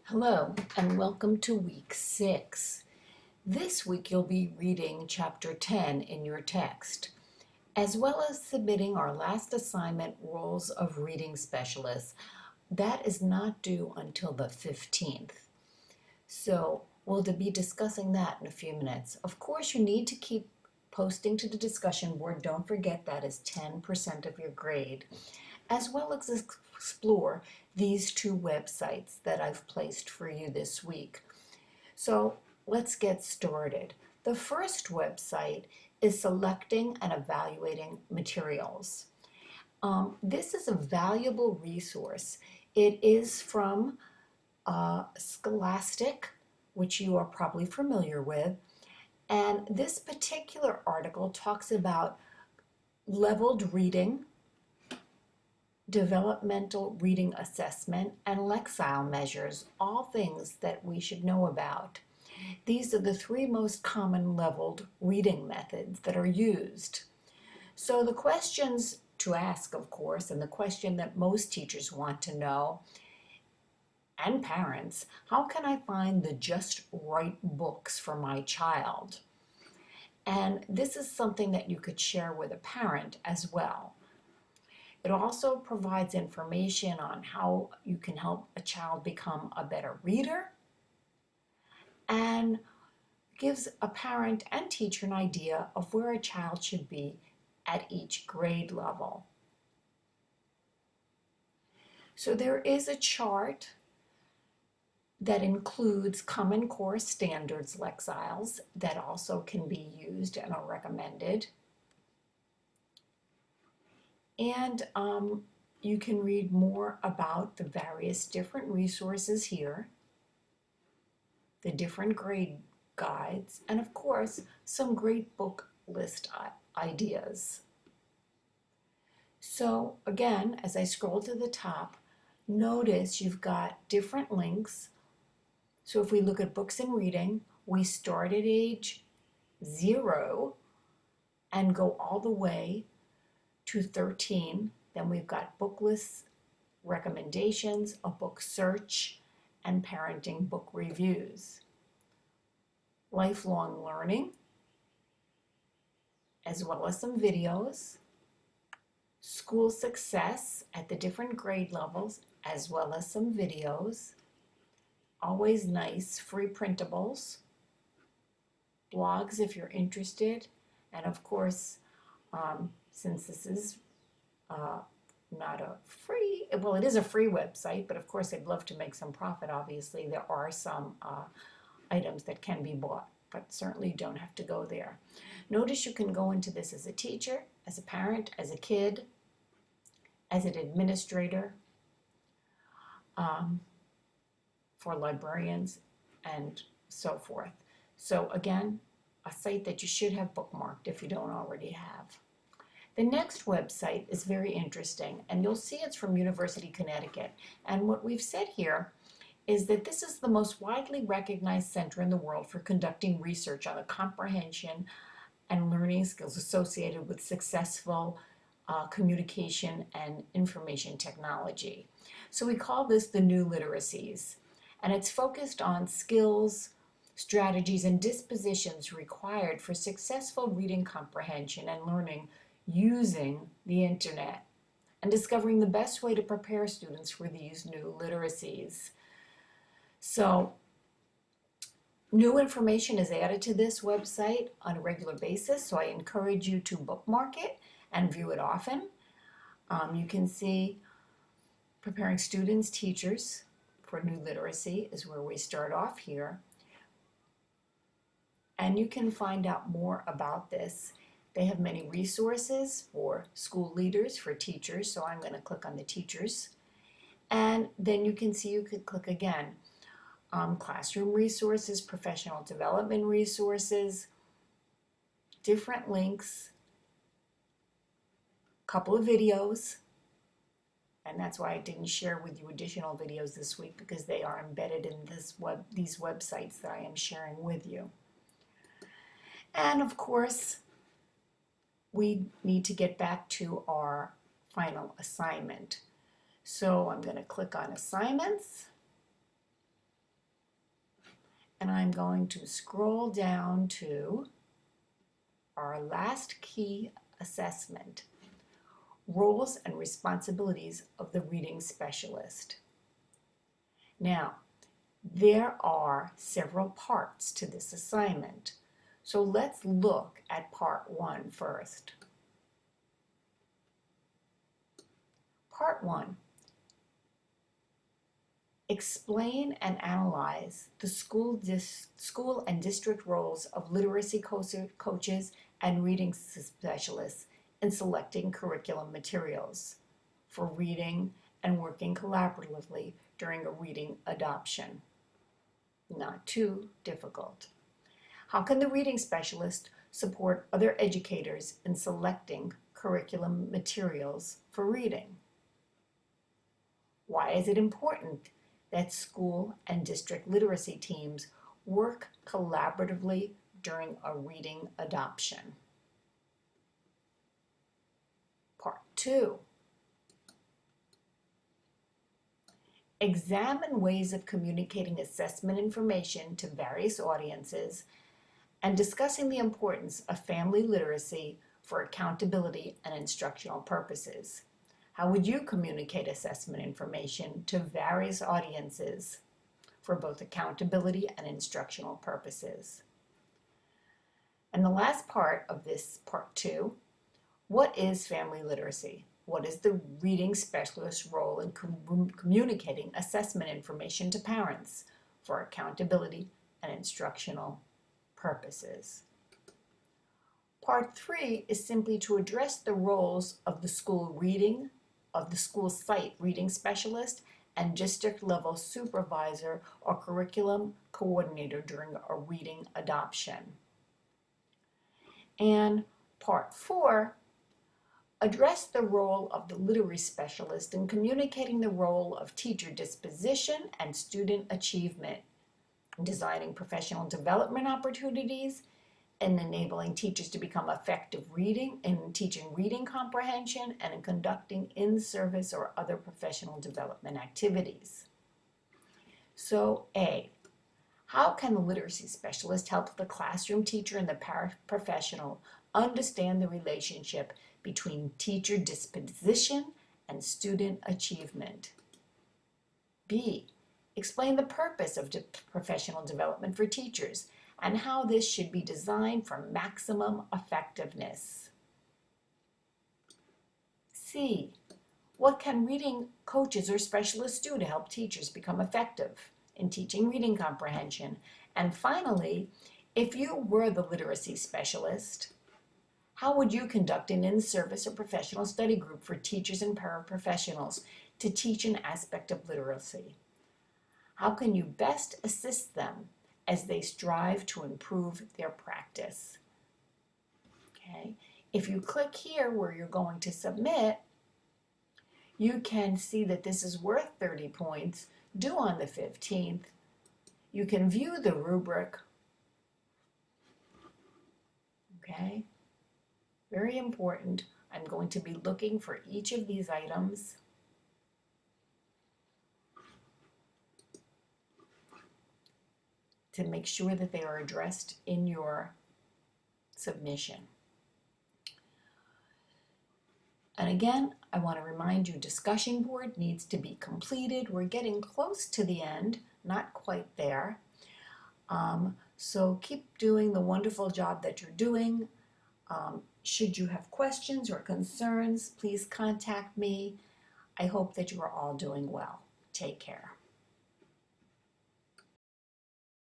Hello, and welcome to week 6. This week you'll be reading chapter 10 in your text, as well as submitting our last assignment, Roles of Reading Specialists. That is not due until the 15th. So we'll be discussing that in a few minutes. Of course, you need to keep posting to the discussion board. Don't forget that is 10% of your grade, as well as explore these two websites that I've placed for you this week. So let's get started. The first website is Selecting and Evaluating Materials. This is a valuable resource. It is from Scholastic, which you are probably familiar with. And this particular article talks about leveled reading, developmental reading assessment, and Lexile measures, all things that we should know about. These are the three most common leveled reading methods that are used. So the questions to ask, of course, and the question that most teachers want to know, and parents, how can I find the just right books for my child? And this is something that you could share with a parent as well. It also provides information on how you can help a child become a better reader and gives a parent and teacher an idea of where a child should be at each grade level. So there is a chart that includes Common Core Standards Lexiles that also can be used and are recommended. And you can read more about the various different resources here, the different grade guides, and of course, some great book list ideas. So again, as I scroll to the top, notice you've got different links. So if we look at books and reading, we start at age 0 and go all the way to 13. Then we've got book lists, recommendations, a book search, and parenting book reviews. Lifelong learning, as well as some videos. School success at the different grade levels, as well as some videos. Always nice, free printables. Blogs if you're interested. And of course, since this is not a free, well, it is a free website, but of course I'd love to make some profit, obviously. There are some items that can be bought, but certainly don't have to go there. Notice you can go into this as a teacher, as a parent, as a kid, as an administrator, for librarians, and so forth. So again, a site that you should have bookmarked if you don't already have. The next website is very interesting, and you'll see it's from University of Connecticut. And what we've said here is that this is the most widely recognized center in the world for conducting research on the comprehension and learning skills associated with successful communication and information technology. So we call this the New Literacies, and it's focused on skills, strategies, and dispositions required for successful reading comprehension and learning using the internet, and discovering the best way to prepare students for these new literacies. So new information is added to this website on a regular basis, so I encourage you to bookmark it and view it often. You can see preparing students, teachers for new literacy is where we start off here. And you can find out more about this. They have many resources for school leaders, for teachers, so I'm going to click on the teachers. And then you can see you could click again. Classroom resources, professional development resources, different links, a couple of videos, and that's why I didn't share with you additional videos this week, because they are embedded in these websites that I am sharing with you. And of course, we need to get back to our final assignment. So I'm going to click on assignments. and I'm going to scroll down to our last key assessment, roles and responsibilities of the reading specialist. Now, there are several parts to this assignment, so let's look at part 1 first. Part 1. Explain and analyze the school and district roles of literacy coaches and reading specialists in selecting curriculum materials for reading and working collaboratively during a reading adoption. Not too difficult. How can the reading specialist support other educators in selecting curriculum materials for reading? Why is it important that school and district literacy teams work collaboratively during a reading adoption? Part 2. Examine ways of communicating assessment information to various audiences and discussing the importance of family literacy for accountability and instructional purposes. How would you communicate assessment information to various audiences for both accountability and instructional purposes? And the last part of this part 2, what is family literacy? What is the reading specialist's role in communicating assessment information to parents for accountability and instructional purposes? Part 3 is simply to address the roles of the school site reading specialist and district level supervisor or curriculum coordinator during a reading adoption. And part 4, address the role of the literacy specialist in communicating the role of teacher disposition and student achievement, designing professional development opportunities, and enabling teachers to become effective in teaching reading comprehension and in conducting in-service or other professional development activities. So A, how can the literacy specialist help the classroom teacher and the paraprofessional understand the relationship between teacher disposition and student achievement? B, explain the purpose of professional development for teachers and how this should be designed for maximum effectiveness. C, what can reading coaches or specialists do to help teachers become effective in teaching reading comprehension? And finally, if you were the literacy specialist, how would you conduct an in-service or professional study group for teachers and paraprofessionals to teach an aspect of literacy? How can you best assist them as they strive to improve their practice? Okay. If you click here where you're going to submit, you can see that this is worth 30 points, due on the 15th. You can view the rubric. Okay. Very important. I'm going to be looking for each of these items. To make sure that they are addressed in your submission. And again, I want to remind you, discussion board needs to be completed. We're getting close to the end, not quite there. So keep doing the wonderful job that you're doing. Should you have questions or concerns, please contact me. I hope that you are all doing well. Take care.